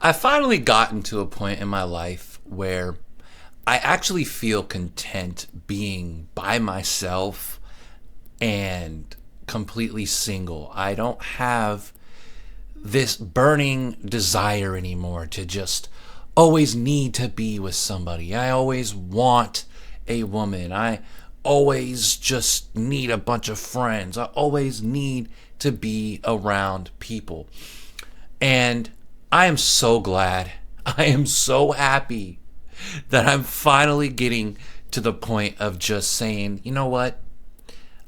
I finally gotten to a point in my life where I actually feel content being by myself and completely single. I don't have this burning desire anymore to just always need to be with somebody. I always want a woman. I always just need a bunch of friends. I always need to be around people. And I am so glad. I am so happy that I'm finally getting to the point of just saying, you know what?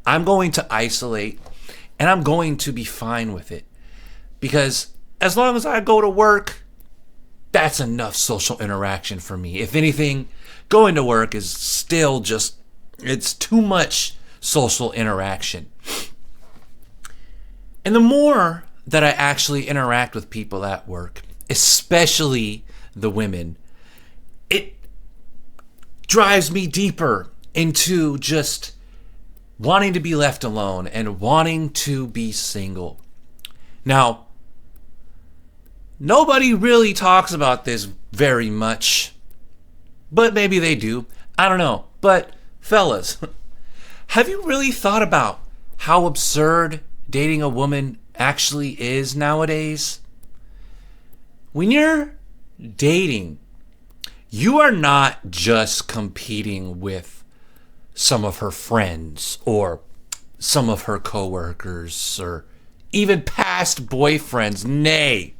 I'm going to isolate and I'm going to be fine with it. Because as long as I go to work, that's enough social interaction for me. If anything, going to work is still just, it's too much social interaction. And the more that I actually interact with people at work, especially the women, it drives me deeper into just wanting to be left alone and wanting to be single. Now, nobody really talks about this very much, but maybe they do. I don't know. But fellas, have you really thought about how absurd dating a woman actually is nowadays? When you're dating, you are not just competing with some of her friends or some of her coworkers or even past boyfriends. Nay,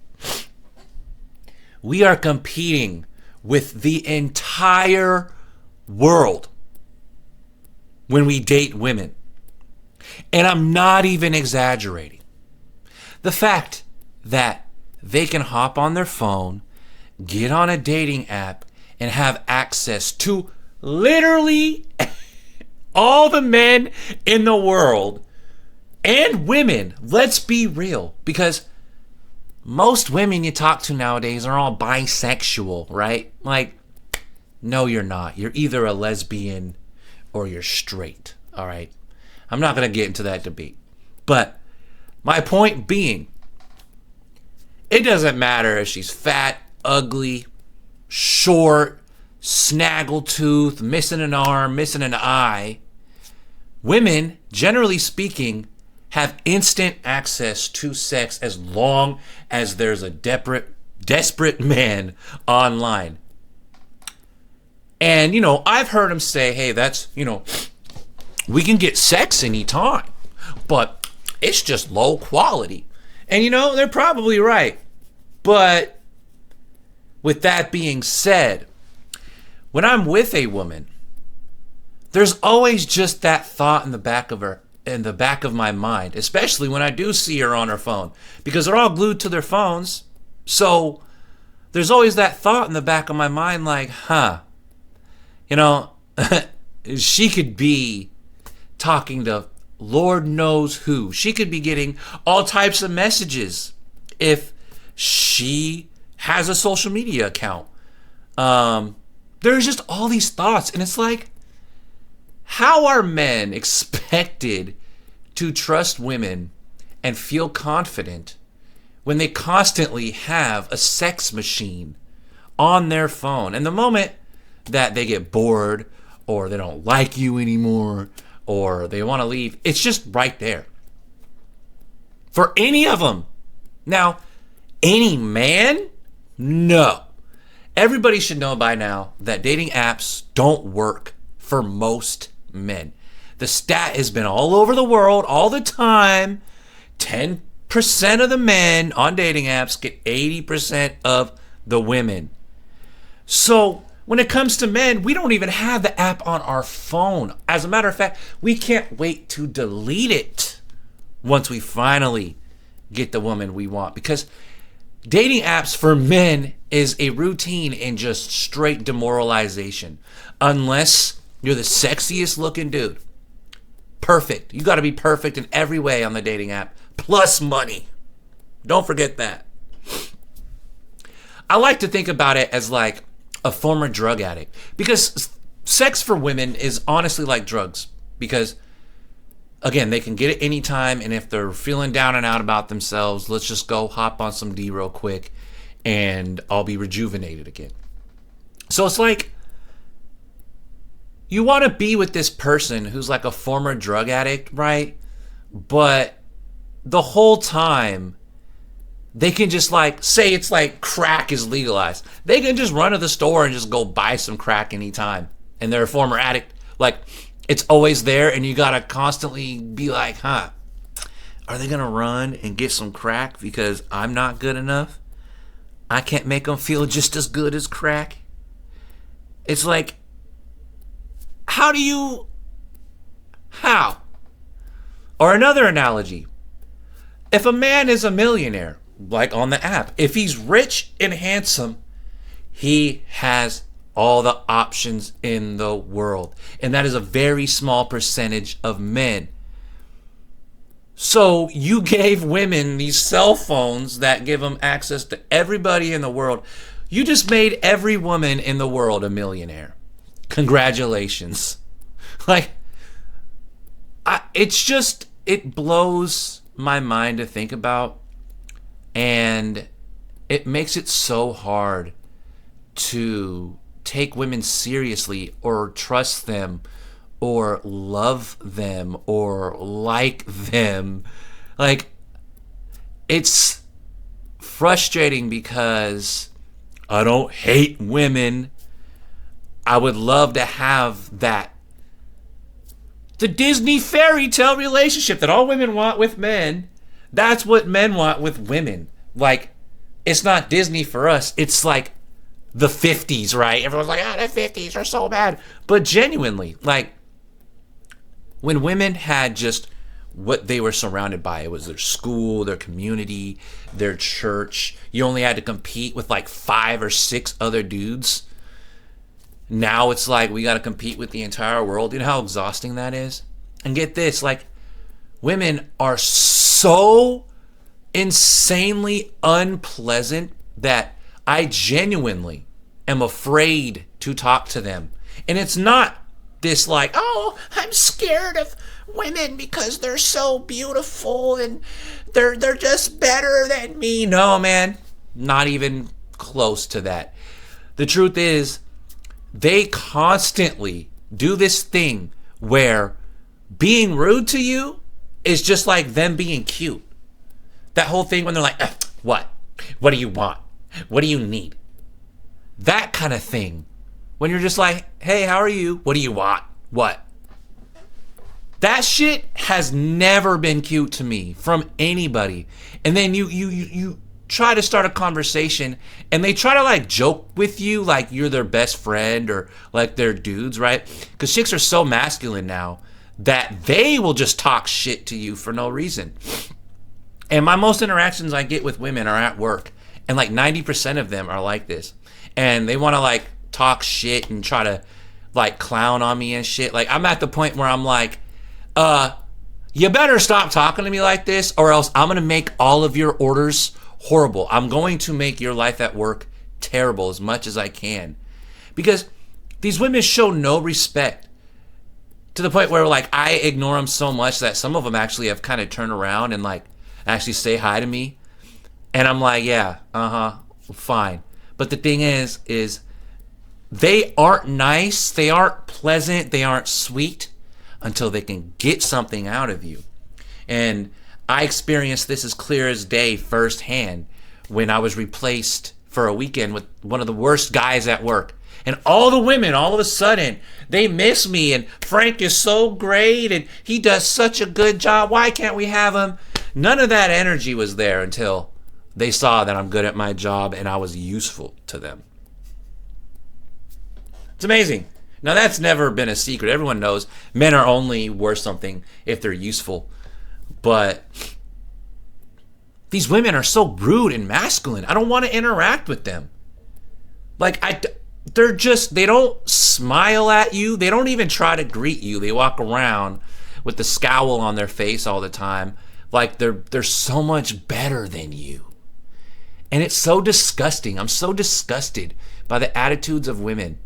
we are competing with the entire world when we date women. And I'm not even exaggerating. The fact that they can hop on their phone, get on a dating app, and have access to literally all the men in the world and women. Let's be real, because most women you talk to nowadays are all bisexual, right? Like, no, you're not. You're either a lesbian or you're straight, all right? I'm not going to get into that debate. But my point being, it doesn't matter if she's fat, ugly, short, snaggletooth, missing an arm, missing an eye. Women, generally speaking, have instant access to sex as long as there's a desperate man online. And, I've heard them say, hey, that's, we can get sex anytime, but it's just low quality. And, they're probably right. But with that being said, when I'm with a woman, there's always just that thought in the back of my mind, especially when I do see her on her phone, because they're all glued to their phones. So there's always that thought in the back of my mind, like, she could be talking to Lord knows who. She could be getting all types of messages if she has a social media account. There's just all these thoughts, and it's like, how are men expected to trust women and feel confident when they constantly have a sex machine on their phone? And the moment that they get bored or they don't like you anymore or they want to leave, it's just right there. For any of them. Now, any man? No. Everybody should know by now that dating apps don't work for most men. The stat has been all over the world all the time. 10% of the men on dating apps get 80% of the women. So when it comes to men, we don't even have the app on our phone. As a matter of fact, we can't wait to delete it once we finally get the woman we want, because dating apps for men is a routine and just straight demoralization. Unless you're the sexiest looking dude. Perfect. You got to be perfect in every way on the dating app. Plus money. Don't forget that. I like to think about it as like a former drug addict. Because sex for women is honestly like drugs. Because, again, they can get it anytime. And if they're feeling down and out about themselves, let's just go hop on some D real quick and I'll be rejuvenated again. So it's like, you want to be with this person who's like a former drug addict, right? But the whole time, they can just like, say it's like crack is legalized. They can just run to the store and just go buy some crack anytime. And they're a former addict. Like, it's always there, and you got to constantly be like, are they going to run and get some crack because I'm not good enough? I can't make them feel just as good as crack. It's like, how? Or another analogy. If a man is a millionaire, like on the app, if he's rich and handsome, he has all the options in the world. And that is a very small percentage of men. So you gave women these cell phones that give them access to everybody in the world. You just made every woman in the world a millionaire. Congratulations. Like, it blows my mind to think about, and it makes it so hard to take women seriously or trust them or love them or like them. Like, it's frustrating because I don't hate women. I would love to have that. The Disney fairy tale relationship that all women want with men. That's what men want with women. Like, it's not Disney for us. It's like the 50s, right? Everyone's like, the 50s are so bad. But genuinely, like, when women had just what they were surrounded by, it was their school, their community, their church. You only had to compete with like 5 or 6 other dudes. Now it's like we got to compete with the entire world. You know how exhausting that is? And get this, like, women are so insanely unpleasant that I genuinely am afraid to talk to them. And it's not this like, oh, I'm scared of women because they're so beautiful and they're just better than me. No, man, not even close to that. The truth is, they constantly do this thing where being rude to you is just like them being cute. That whole thing when they're like, what? What do you want? What do you need? That kind of thing. When you're just like, hey, how are you? What do you want? What? That shit has never been cute to me from anybody. And then you try to start a conversation and they try to like joke with you like you're their best friend or like they're dudes, right? Because chicks are so masculine now that they will just talk shit to you for no reason. And my most interactions I get with women are at work, and like 90% of them are like this. And they want to like talk shit and try to like clown on me and shit. Like, I'm at the point where I'm like, you better stop talking to me like this, or else I'm going to make all of your orders horrible. I'm going to make your life at work terrible as much as I can. Because these women show no respect, to the point where like I ignore them so much that some of them actually have kind of turned around and like actually say hi to me. And I'm like, yeah, fine. But the thing is they aren't nice, they aren't pleasant, they aren't sweet until they can get something out of you. And I experienced this as clear as day firsthand when I was replaced for a weekend with one of the worst guys at work. And all the women, all of a sudden, they miss me, and Frank is so great, and he does such a good job. Why can't we have him? None of that energy was there until they saw that I'm good at my job and I was useful to them. It's amazing. Now, that's never been a secret. Everyone knows men are only worth something if they're useful. But these women are so rude and masculine. I don't want to interact with them. Like, they don't smile at you. They don't even try to greet you. They walk around with the scowl on their face all the time. Like they're so much better than you. And it's so disgusting. I'm so disgusted by the attitudes of women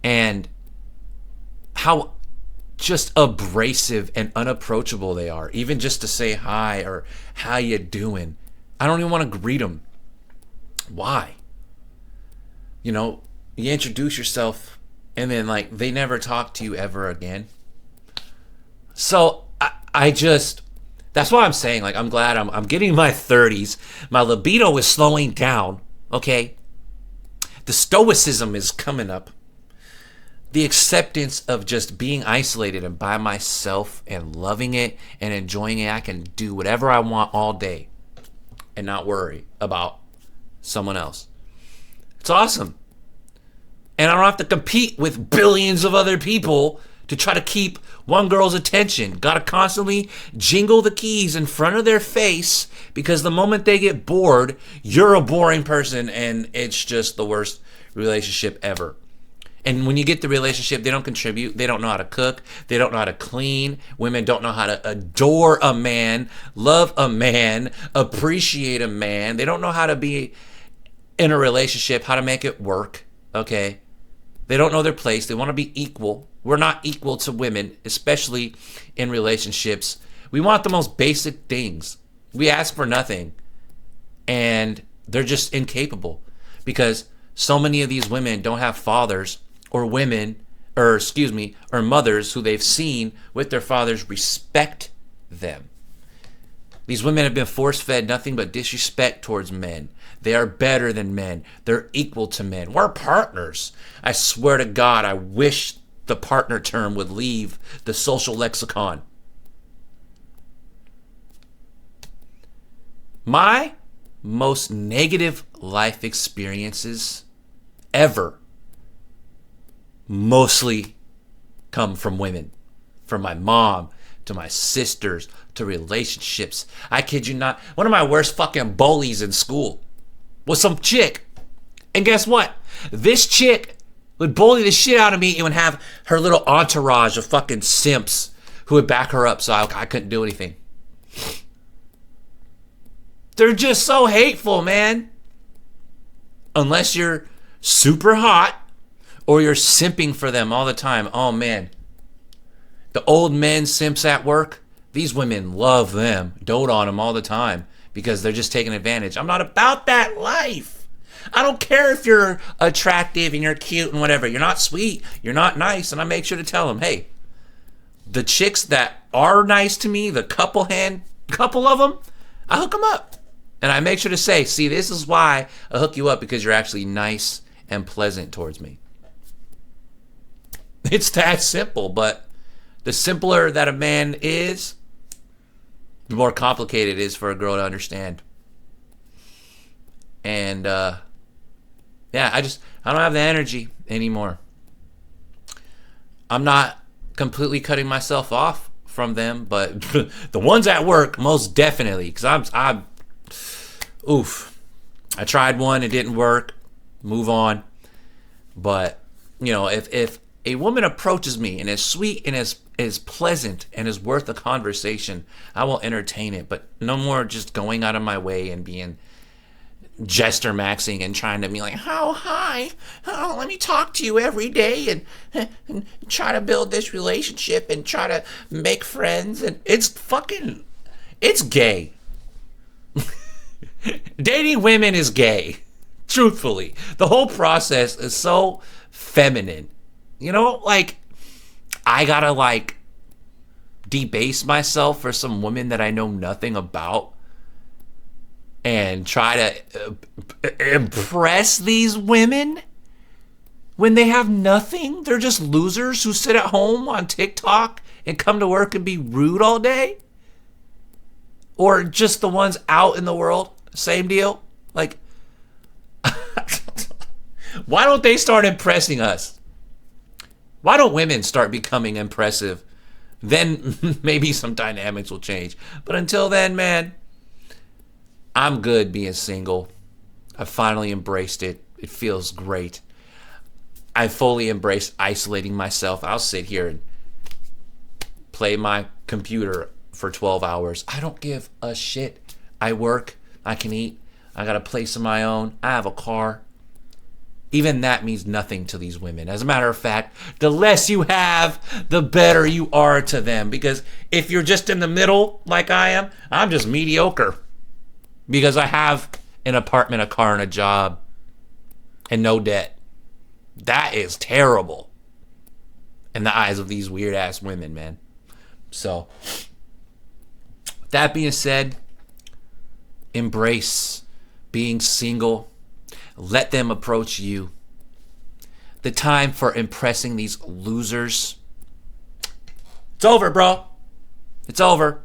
and how just abrasive and unapproachable they are. Even just to say hi or how you doing. I don't even want to greet them. Why? You introduce yourself and then like they never talk to you ever again. So I just, that's why I'm saying, like, I'm glad I'm getting in my 30s. My libido is slowing down, okay? The stoicism is coming up. The acceptance of just being isolated and by myself and loving it and enjoying it. I can do whatever I want all day and not worry about someone else. It's awesome. And I don't have to compete with billions of other people to try to keep one girl's attention. Gotta constantly jingle the keys in front of their face because the moment they get bored, you're a boring person and it's just the worst relationship ever. And when you get the relationship, they don't contribute. They don't know how to cook. They don't know how to clean. Women don't know how to adore a man, love a man, appreciate a man. They don't know how to be in a relationship, how to make it work, okay? They don't know their place. They want to be equal. We're not equal to women, especially in relationships. We want the most basic things. We ask for nothing. And they're just incapable because so many of these women don't have fathers or mothers who they've seen with their fathers respect them. These women have been force-fed nothing but disrespect towards men. They are better than men. They're equal to men. We're partners. I swear to God, I wish the partner term would leave the social lexicon. My most negative life experiences ever mostly come from women. From my mom to my sisters to relationships. I kid you not. One of my worst fucking bullies in school was some chick. And guess what? This chick would bully the shit out of me and would have her little entourage of fucking simps who would back her up so I couldn't do anything. They're just so hateful, man. Unless you're super hot or you're simping for them all the time. Oh, man. The old men simps at work, these women love them, dote on them all the time because they're just taking advantage. I'm not about that life. I don't care if you're attractive and you're cute and whatever. You're not sweet. You're not nice. And I make sure to tell them, hey, the chicks that are nice to me, the couple of them, I hook them up. And I make sure to say, see, this is why I hook you up, because you're actually nice and pleasant towards me. It's that simple, but the simpler that a man is, the more complicated it is for a girl to understand. And I don't have the energy anymore. I'm not completely cutting myself off from them, but the ones at work, most definitely, because I tried one, it didn't work, move on. But if a woman approaches me and is sweet and is pleasant and is worth a conversation, I will entertain it. But no more just going out of my way and being jester maxing and trying to be like, let me talk to you every day and try to build this relationship and try to make friends. And it's gay. Dating women is gay. Truthfully, the whole process is so feminine. I gotta debase myself for some woman that I know nothing about and try to impress these women when they have nothing. They're just losers who sit at home on TikTok and come to work and be rude all day. Or just the ones out in the world, same deal. Why don't they start impressing us? Why don't women start becoming impressive? Then maybe some dynamics will change. But until then, man, I'm good being single. I finally embraced it. It feels great. I fully embraced isolating myself. I'll sit here and play my computer for 12 hours. I don't give a shit. I work. I can eat. I got a place of my own. I have a car. Even that means nothing to these women. As a matter of fact, the less you have, the better you are to them. Because if you're just in the middle like I am, I'm just mediocre. Because I have an apartment, a car, and a job, and no debt. That is terrible in the eyes of these weird ass women, man. So, that being said, embrace being single. Let them approach you. The time for impressing these losers, it's over, bro. It's over.